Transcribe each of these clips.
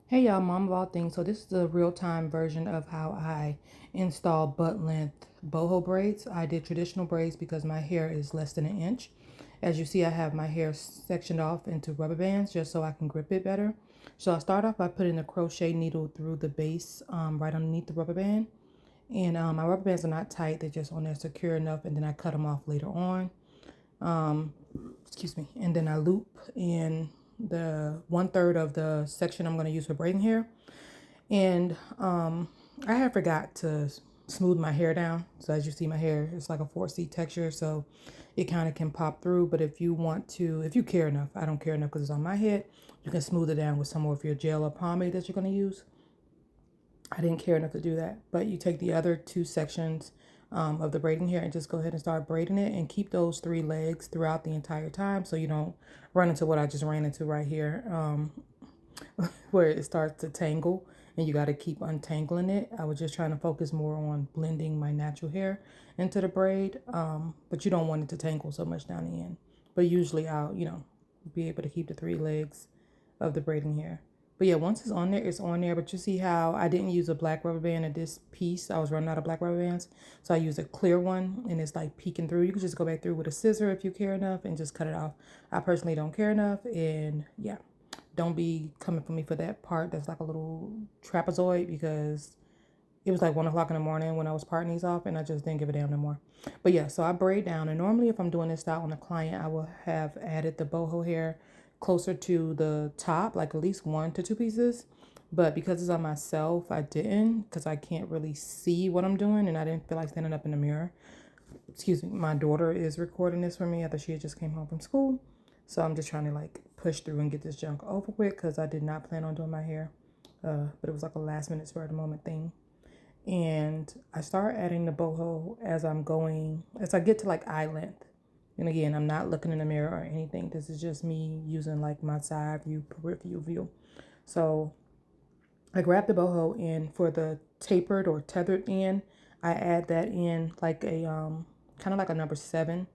Hey y'all, Mom of all things. So this is a real-time version of how I install butt length boho braids. I did traditional braids because my hair is less than an inch. As you see, I have my hair sectioned off into rubber bands just so I can grip it better. So I start off by putting a crochet needle through the base right underneath the rubber band. And my rubber bands are not tight, they're just on there secure enough, and then I cut them off later on. Excuse me, and then I loop in the 1/3 of the section I'm going to use for braiding hair. And I had forgot to smooth my hair down. So as you see, my hair is like a 4C texture, so it kind of can pop through. But if you want to, if you care enough, I don't care enough because it's on my head, you can smooth it down with some more of your gel or pomade that you're going to use. I didn't care enough to do that. But you take the other two sections of the braiding hair and just go ahead and start braiding it, and keep those three legs throughout the entire time so you don't run into what I just ran into right here, where it starts to tangle and you got to keep untangling it. I was just trying to focus more on blending my natural hair into the braid, but you don't want it to tangle so much down the end. But usually I'll, be able to keep the three legs of the braiding hair. But yeah, once it's on there, it's on there. But you see how I didn't use a black rubber band at this piece. I was running out of black rubber bands. So I used a clear one and it's like peeking through. You can just go back through with a scissor if you care enough and just cut it off. I personally don't care enough. And yeah, don't be coming for me for that part that's like a little trapezoid, because it was like 1 o'clock in the morning when I was parting these off and I just didn't give a damn no more. But yeah, so I braid down, and normally if I'm doing this style on a client, I will have added the boho hair closer to the top, like at least 1 to 2 pieces. But because it's on myself, I didn't, because I can't really see what I'm doing and I didn't feel like standing up in the mirror. Excuse me, my daughter is recording this for me after she had just came home from school. So I'm just trying to like push through and get this junk over with because I did not plan on doing my hair. But it was like a last minute spur of the moment thing. And I start adding the boho as I'm going, as I get to like eye length. And again, I'm not looking in the mirror or anything. This is just me using like my side view, peripheral view. So I grab the boho, and for the tapered or tethered end, I add that in like a kind of like a number 7,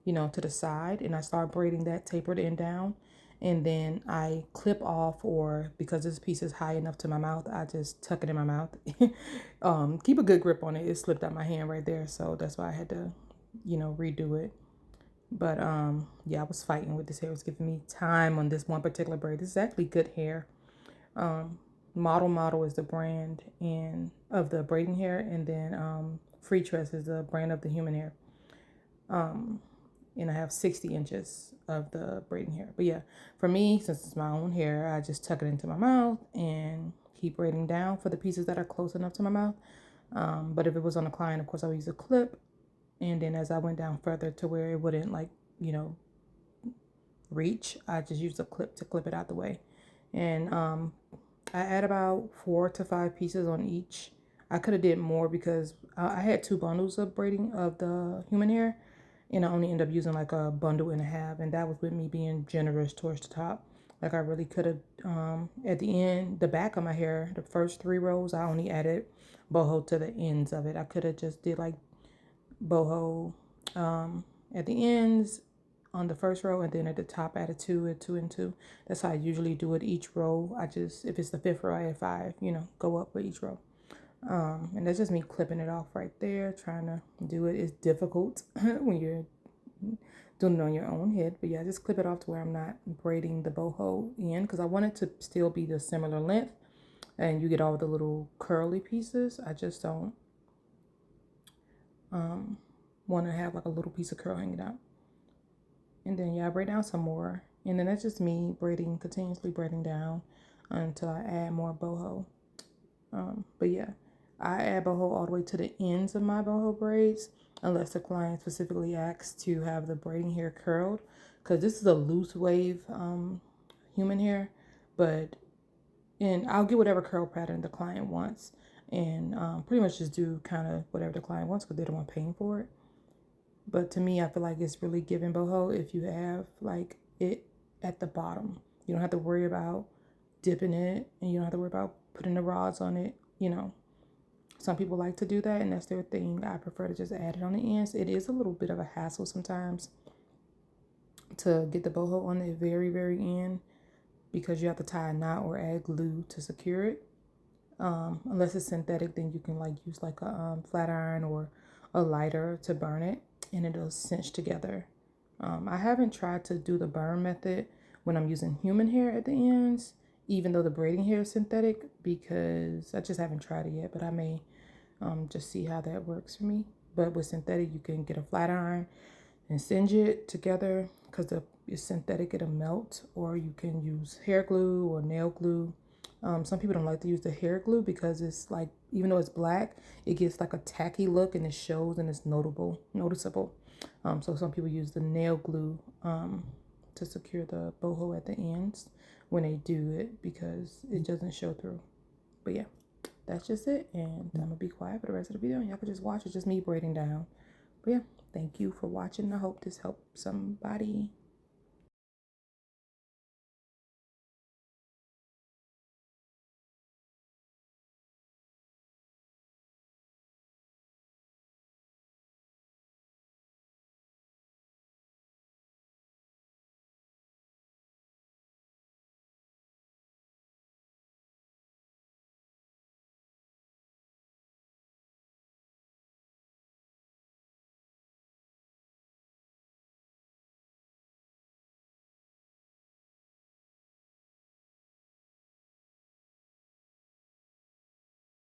to the side, and I start braiding that tapered end down. And then I clip off, or because this piece is high enough to my mouth, I just tuck it in my mouth. Keep a good grip on it. It slipped out my hand right there, so that's why I had to, redo it. But yeah, I was fighting with this hair. It was giving me time on this one particular braid. This is actually good hair. Model is the brand and of the braiding hair, and then Free Tress is the brand of the human hair. And I have 60 inches of the braiding hair. But yeah, for me, since it's my own hair, I just tuck it into my mouth and keep braiding down for the pieces that are close enough to my mouth. But if it was on a client, of course, I would use a clip. And then as I went down further to where it wouldn't like, reach, I just used a clip to clip it out the way. And I add about 4 to 5 pieces on each. I could have did more because I had 2 bundles of braiding of the human hair, and I only ended up using like a bundle and a half, and that was with me being generous towards the top. Like I really could have, at the end, the back of my hair, the first 3 rows, I only added boho to the ends of it. I could have just did like boho at the ends on the first row, and then at the top added 2 and 2 and 2. That's how I usually do it each row. I just, if it's the 5th row, I add 5, go up with each row. And that's just me clipping it off right there, trying to do it. It's difficult when you're doing it on your own head. But yeah, just clip it off to where I'm not braiding the boho in, because I want it to still be the similar length and you get all the little curly pieces. I just don't want to have like a little piece of curl hanging out. And then yeah, I braid down some more. And then that's just me braiding, continuously braiding down until I add more boho. But yeah, I add boho all the way to the ends of my boho braids, unless the client specifically asks to have the braiding hair curled. Because this is a loose wave human hair, but and I'll get whatever curl pattern the client wants, and pretty much just do kind of whatever the client wants because they don't want paying for it. But to me, I feel like it's really giving boho if you have like it at the bottom. You don't have to worry about dipping it, and you don't have to worry about putting the rods on it. Some people like to do that, and that's their thing. I prefer to just add it on the ends. It is a little bit of a hassle sometimes to get the boho on the very, very end. because you have to tie a knot or add glue to secure it. Unless it's synthetic, then you can like use like a flat iron or a lighter to burn it, and it'll cinch together. I haven't tried to do the burn method when I'm using human hair at the ends, even though the braiding hair is synthetic, because I just haven't tried it yet, but I may just see how that works for me. But with synthetic, you can get a flat iron and singe it together because it's synthetic, it'll melt, or you can use hair glue or nail glue. Some people don't like to use the hair glue because it's like, even though it's black, it gives like a tacky look and it shows and it's noticeable. So some people use the nail glue to secure the boho at the ends when they do it because it doesn't show through. But yeah, that's just it. And I'm gonna be quiet for the rest of the video and y'all can just watch. It's just me braiding down. But yeah, thank you for watching. I hope this helped somebody.